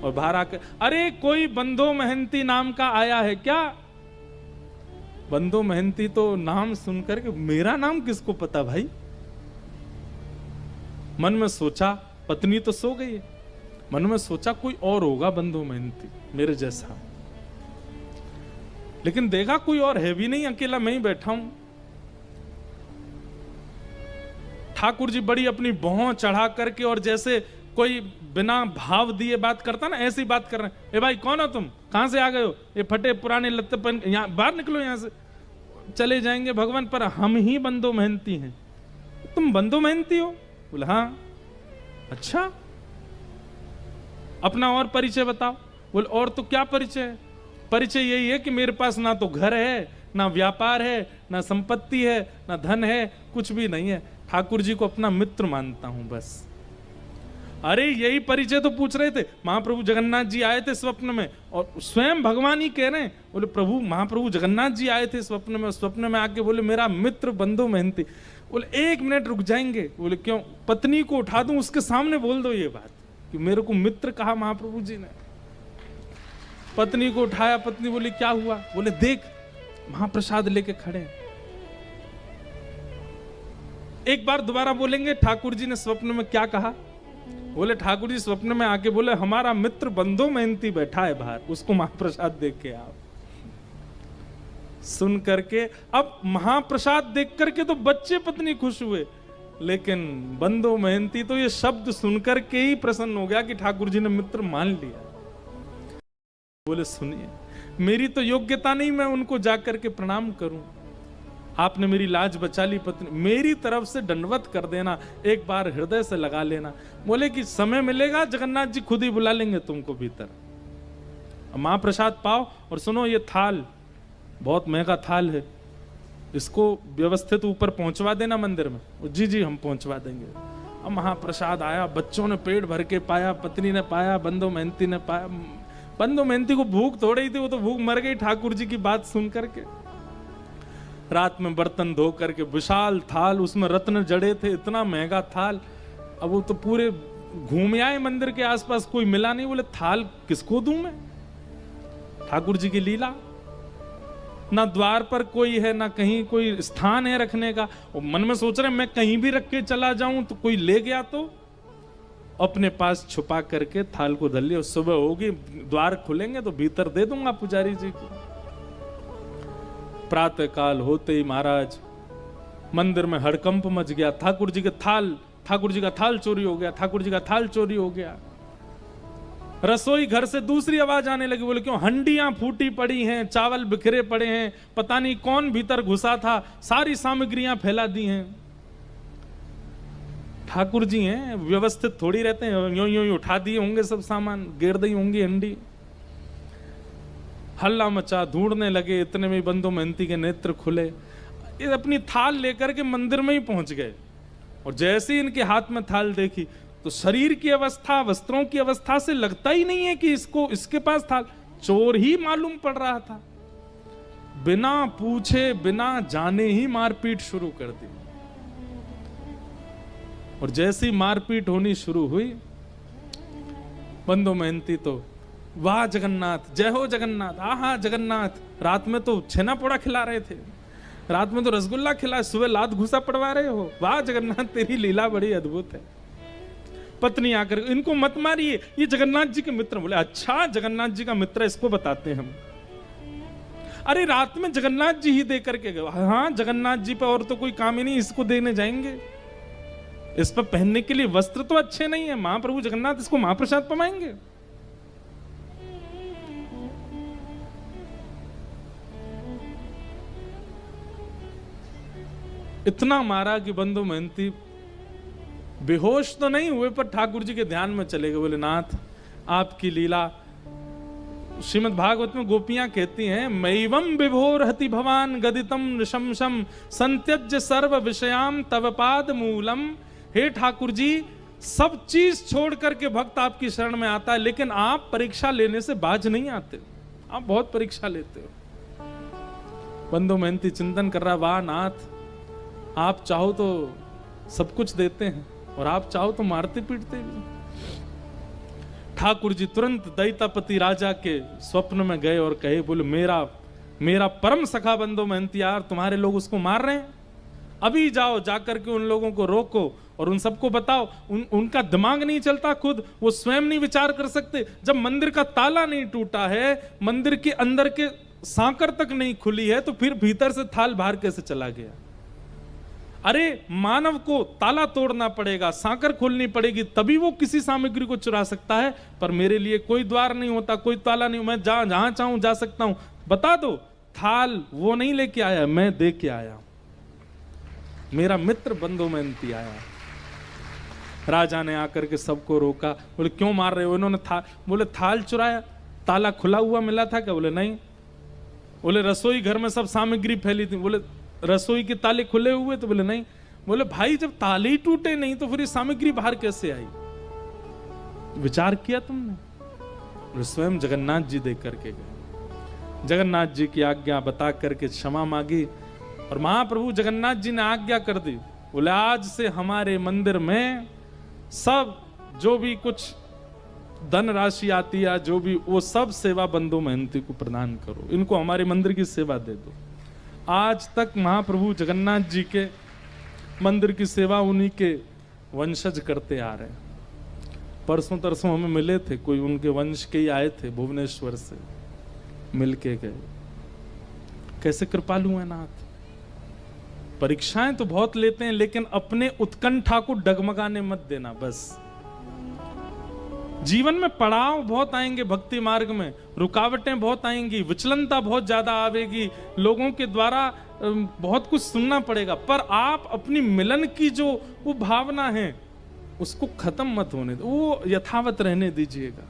और बाहर आकर, अरे कोई बंधो महंती नाम का आया है क्या? बंधो महंती तो नाम सुनकर के मेरा नाम किसको पता भाई? मन में सोचा, पत्नी तो सो गई है, मन में सोचा कोई और होगा बंधो महंती मेरे जैसा, लेकिन देखा कोई और है भी नहीं, अकेला मैं ही बैठा हूं। ठाकुर जी बड़ी अपनी भौं चढ़ा करके और जैसे कोई बिना भाव दिए बात करता ना, ऐसी बात कर रहे हैं। ए भाई कौन हो तुम, कहां से आ गए हो, ये फटे पुराने लत्ते पहन, यहां बाहर निकलो, यहां से चले जाएंगे भगवान, पर हम ही बंधो मेहनती हैं। तुम बंधो मेहनती हो? बोला हाँ। अच्छा, अपना और परिचय बताओ। बोले और तो क्या परिचय है? परिचय यही है कि मेरे पास ना तो घर है, ना व्यापार है, ना संपत्ति है, ना धन है, कुछ भी नहीं है। ठाकुर जी को अपना मित्र मानता हूं बस। अरे यही परिचय तो पूछ रहे थे। महाप्रभु जगन्नाथ जी आए थे स्वप्न में, और स्वयं भगवान ही कह रहे हैं, बोले प्रभु महाप्रभु जगन्नाथ जी आए थे स्वप्न में, स्वप्न में आके बोले मेरा मित्र बंधु मेहनती। बोले 1 मिनट रुक जाएंगे? बोले क्यों? पत्नी को उठा दूं, उसके सामने बोल दो ये बात कि मेरे को मित्र कहा महाप्रभु जी ने। पत्नी को उठाया, पत्नी बोली क्या हुआ? बोले देख महाप्रसाद लेके खड़े हैं। एक बार दोबारा बोलेंगे ठाकुर जी ने स्वप्न में क्या कहा? बोले ठाकुर जी स्वप्न में आके बोले हमारा मित्र बंधो मेहनती बैठा है बाहर, उसको महाप्रसाद देख के आओ। सुन करके अब महाप्रसाद देख करके तो बच्चे पत्नी खुश हुए, लेकिन बंधो मेहनती तो ये शब्द सुनकर के ही प्रसन्न हो गया कि ठाकुर जी ने मित्र मान लिया। बोले सुनिए, मेरी तो योग्यता नहीं मैं उनको जाकर के प्रणाम करूं, आपने मेरी लाज बचा ली पत्नी, मेरी तरफ से दंडवत कर देना, एक बार हृदय से लगा लेना। बोले कि समय मिलेगा जगन्नाथ जी खुद ही बुला लेंगे तुमको भीतर, महाप्रसाद पाओ। और सुनो ये थाल बहुत महंगा थाल है, इसको व्यवस्थित ऊपर पहुंचवा देना मंदिर में। जी जी हम पहुंचवा देंगे। अब महाप्रसाद आया, बच्चों ने पेट भर के पाया, पत्नी ने पाया, बंधो मेहनती ने पाया। बंधो मेहनती को भूख थोड़ी थी, वो तो भूख मर गई ठाकुर जी की बात सुन करके। रात में बर्तन धो करके विशाल थाल, उसमें रत्न जड़े थे, इतना महंगा थाल। अब वो तो पूरे घूम आए मंदिर के आसपास, कोई मिला नहीं। बोले थाल किसको दूं मैं? ठाकुर जी की लीला, ना द्वार पर कोई है, ना कहीं कोई स्थान है रखने का। और मन में सोच रहे मैं कहीं भी रख के चला जाऊं तो कोई ले गया तो, अपने पास छुपा करके थाल को धर लिया। सुबह होगी, द्वार खुलेंगे तो भीतर दे दूंगा पुजारी जी को। प्रातः काल होते ही महाराज मंदिर में हड़कंप मच गया। ठाकुर जी का थाल चोरी हो गया, ठाकुर जी का थाल चोरी हो गया। रसोई घर से दूसरी आवाज आने लगी। बोले क्यों? हंडियां फूटी पड़ी हैं, चावल बिखरे पड़े हैं, पता नहीं कौन भीतर घुसा था, सारी सामग्रियां फैला दी हैं। ठाकुर जी हैं, व्यवस्थित थोड़ी रहते हैं, यूं यूं उठा दिए होंगे सब सामान, गिर दी होंगी हंडी। हल्ला मचा, ढूंढने लगे, इतने में बंधो मेहनती के नेत्र खुले। ये अपनी थाल लेकर के मंदिर में ही पहुंच गए, और जैसे ही इनके हाथ में थाल देखी तो शरीर की अवस्था, वस्त्रों की अवस्था से लगता ही नहीं है कि इसके पास थाल, चोर ही मालूम पड़ रहा था। बिना पूछे बिना जाने ही मारपीट शुरू कर दी। और जैसी मारपीट होनी शुरू हुई, बंधो मेहनती तो वाह जगन्नाथ, जय हो जगन्नाथ, आहा जगन्नाथ, रात में तो छेना पोड़ा खिला रहे थे, रात में तो रसगुल्ला खिला, सुबह लात घुसा पड़वा रहे हो, वाह जगन्नाथ तेरी लीला बड़ी अद्भुत है। पत्नी आकर इनको मत मारिए, ये जगन्नाथ जी के मित्र। बोले अच्छा जगन्नाथ जी का मित्र, इसको बताते हैं हम। अरे रात में जगन्नाथ जी ही दे करके गए। हाँ जगन्नाथ जी पे और तो कोई काम ही नहीं, इसको देने जाएंगे। इस पर पहनने के लिए वस्त्र तो अच्छे नहीं है, महाप्रभु जगन्नाथ इसको महाप्रसाद पमाएंगे। इतना मारा कि बंधु मेहनती बेहोश तो नहीं हुए, पर ठाकुर जी के ध्यान में चले गए। बोले नाथ आपकी लीला, श्रीमद् भागवत में गोपियां कहती हैं, मैवम विभोर हति भवान गदितम नृशंसम संत्यज्य सर्व विषयाम तव पाद मूलम। हे ठाकुर जी, सब चीज छोड़ करके भक्त आपकी शरण में आता है, लेकिन आप परीक्षा लेने से बाज नहीं आते, आप बहुत परीक्षा लेते हो। बंधु मेहनती चिंतन कर रहा, वाह नाथ, आप चाहो तो सब कुछ देते हैं और आप चाहो तो मारते पीटते भी। ठाकुर जी तुरंत दैतापति राजा के स्वप्न में गए और कहे, बोले मेरा परम सखा बंधु महंती यार, तुम्हारे लोग उसको मार रहे हैं, अभी जाओ जाकर के उन लोगों को रोको और उन सबको बताओ। उनका दिमाग नहीं चलता, खुद वो स्वयं नहीं विचार कर सकते। जब मंदिर का ताला नहीं टूटा है, मंदिर के अंदर के सांकर तक नहीं खुली है, तो फिर भीतर से थाल बाहर कैसे चला गया? अरे मानव को ताला तोड़ना पड़ेगा, सांकर खोलनी पड़ेगी, तभी वो किसी सामग्री को चुरा सकता है। पर मेरे लिए कोई द्वार नहीं होता, कोई ताला नहीं, मैं जहां चाहूं जा सकता हूं। बता दो, थाल वो नहीं लेके आया, मैं दे के आया, मेरा मित्र बंधु महंती आया। राजा ने आकर के सबको रोका, बोले क्यों मार रहे हो? इन्होंने बोले थाल चुराया, ताला खुला हुआ मिला था क्या? बोले नहीं। बोले रसोई घर में सब सामग्री फैली थी, बोले रसोई के ताले खुले हुए? तो बोले नहीं। बोले भाई जब ताले ही टूटे नहीं तो फिर ये सामग्री बाहर कैसे आई? विचार किया तुमने? बोले स्वयं जगन्नाथ जी देख करके गए, जगन्नाथ जी की आज्ञा बता करके क्षमा मांगी और महाप्रभु जगन्नाथ जी ने आज्ञा कर दी। बोले आज से हमारे मंदिर में सब जो भी कुछ धन राशि आती है, जो भी, वो सब सेवा बंधु महंती को प्रदान करो, इनको हमारे मंदिर की सेवा दे दो। आज तक महाप्रभु जगन्नाथ जी के मंदिर की सेवा उन्हीं के वंशज करते आ रहे हैं। परसों तरसों हमें मिले थे, कोई उनके वंश के ही आए थे, भुवनेश्वर से मिल के गए। कैसे कृपालु है नाथ। परीक्षाएं तो बहुत लेते हैं, लेकिन अपने उत्कंठा को डगमगाने मत देना। बस जीवन में पड़ाव बहुत आएंगे, भक्ति मार्ग में रुकावटें बहुत आएंगी, विचलनता बहुत ज्यादा आवेगी, लोगों के द्वारा बहुत कुछ सुनना पड़ेगा, पर आप अपनी मिलन की जो वो भावना है उसको खत्म मत होने दो, वो यथावत रहने दीजिएगा।